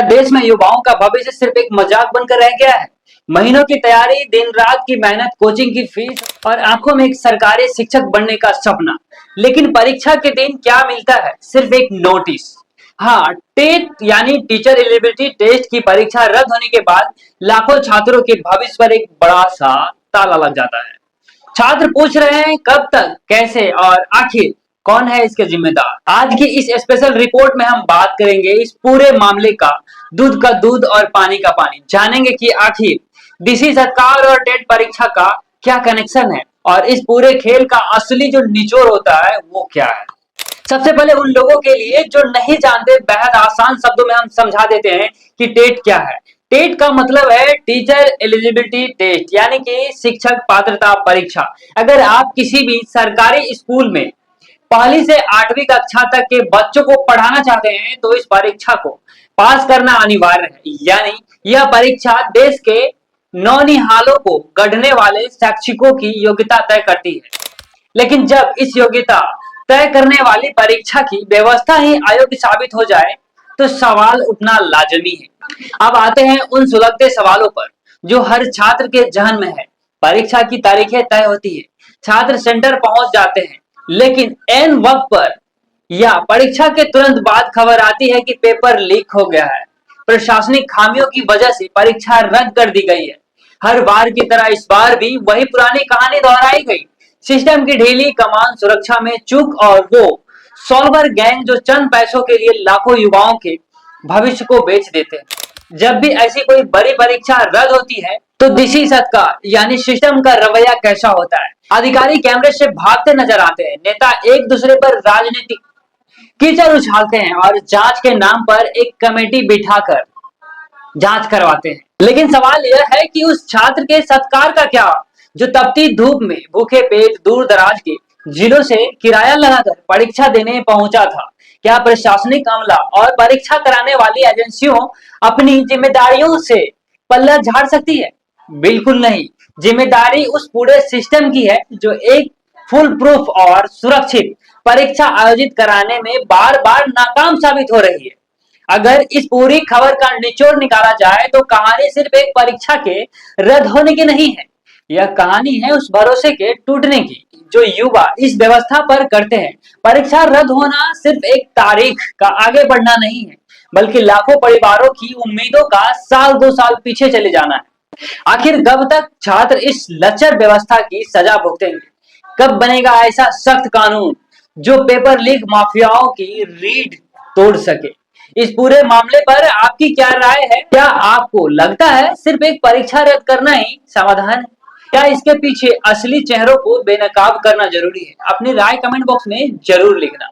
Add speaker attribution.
Speaker 1: देश में युवाओं का भविष्य सिर्फ एक मजाक बनकर रह गया है। महीनों की तैयारी, दिन रात की मेहनत, कोचिंग की फीस और आंखों में एक सरकारी शिक्षक बनने का सपना। लेकिन परीक्षा के दिन क्या मिलता है? सिर्फ एक नोटिस। हाँ, टेट यानी टीचर एलिजिबिलिटी टेस्ट की परीक्षा रद्द होने के बाद लाखों छात्रों के भविष्य पर एक बड़ा सा ताला लग जाता है। छात्र पूछ रहे हैं कब तक, कैसे और आखिर कौन है इसके जिम्मेदार। आज की इस स्पेशल रिपोर्ट में हम बात करेंगे इस पूरे मामले का, दूध का दूध और पानी का पानी। जानेंगे कि आखिर डीसी सरकार और टेट परीक्षा का क्या कनेक्शन है और इस पूरे खेल का असली जो निचोड़ होता है वो क्या है। सबसे पहले उन लोगों के लिए जो नहीं जानते, बेहद आसान शब्दों में हम समझा देते हैं कि टेट क्या है। टेट का मतलब है टीचर एलिजिबिलिटी टेस्ट, यानी कि शिक्षक पात्रता परीक्षा। अगर आप किसी भी सरकारी स्कूल में पहली से 8वीं कक्षा तक के बच्चों को पढ़ाना चाहते हैं तो इस परीक्षा को पास करना अनिवार्य है। यानी यह परीक्षा देश के नौनिहालों को गढ़ने वाले शिक्षकों की योग्यता तय करती है। लेकिन जब इस योग्यता तय करने वाली परीक्षा की व्यवस्था ही अयोग्य साबित हो जाए तो सवाल उठना लाजमी है। अब आते हैं उन सुलगते सवालों पर जो हर छात्र के जहन में है। परीक्षा की तारीखें तय होती है, छात्र सेंटर पहुंच जाते हैं, लेकिन एन वक्त पर या परीक्षा के तुरंत बाद खबर आती है कि पेपर लीक हो गया है। प्रशासनिक खामियों की वजह से परीक्षा रद्द कर दी गई है। हर बार की तरह इस बार भी वही पुरानी कहानी दोहराई गई। सिस्टम की ढीली कमान, सुरक्षा में चूक और वो सॉल्वर गैंग जो चंद पैसों के लिए लाखों युवाओं के भविष्य को बेच देते हैं। जब भी ऐसी कोई बड़ी परीक्षा रद्द होती है तो डीसी सरकार यानी सिस्टम का रवैया कैसा होता है? अधिकारी कैमरे से भागते नजर आते हैं, नेता एक दूसरे पर राजनीतिक कीचड़ उछालते हैं और जांच के नाम पर एक कमेटी बिठाकर जांच करवाते हैं। लेकिन सवाल यह है कि उस छात्र के सत्कार का क्या, जो तपती धूप में भूखे पेट दूर दराज के जिलों से किराया लगाकर परीक्षा देने पहुंचा था? क्या प्रशासनिक अमला और परीक्षा कराने वाली एजेंसियों अपनी जिम्मेदारियों से पल्ला झाड़ सकती है? बिल्कुल नहीं। जिम्मेदारी उस पूरे सिस्टम की है जो एक फुल प्रूफ और सुरक्षित परीक्षा आयोजित कराने में बार बार नाकाम साबित हो रही है। अगर इस पूरी खबर का निचोड़ निकाला जाए तो कहानी सिर्फ एक परीक्षा के रद्द होने की नहीं है, यह कहानी है उस भरोसे के टूटने की जो युवा इस व्यवस्था पर करते हैं। परीक्षा रद्द होना सिर्फ एक तारीख का आगे बढ़ना नहीं है, बल्कि लाखों परिवारों की उम्मीदों का साल 2 साल पीछे चले जाना है। आखिर कब तक छात्र इस लचर व्यवस्था की सजा भुगतेंगे? कब बनेगा ऐसा सख्त कानून जो पेपर लीक माफियाओं की रीढ़ तोड़ सके? इस पूरे मामले पर आपकी क्या राय है? क्या आपको लगता है सिर्फ एक परीक्षा रद्द करना ही समाधान है? क्या इसके पीछे असली चेहरों को बेनकाब करना जरूरी है? अपनी राय कमेंट बॉक्स में जरूर लिखना।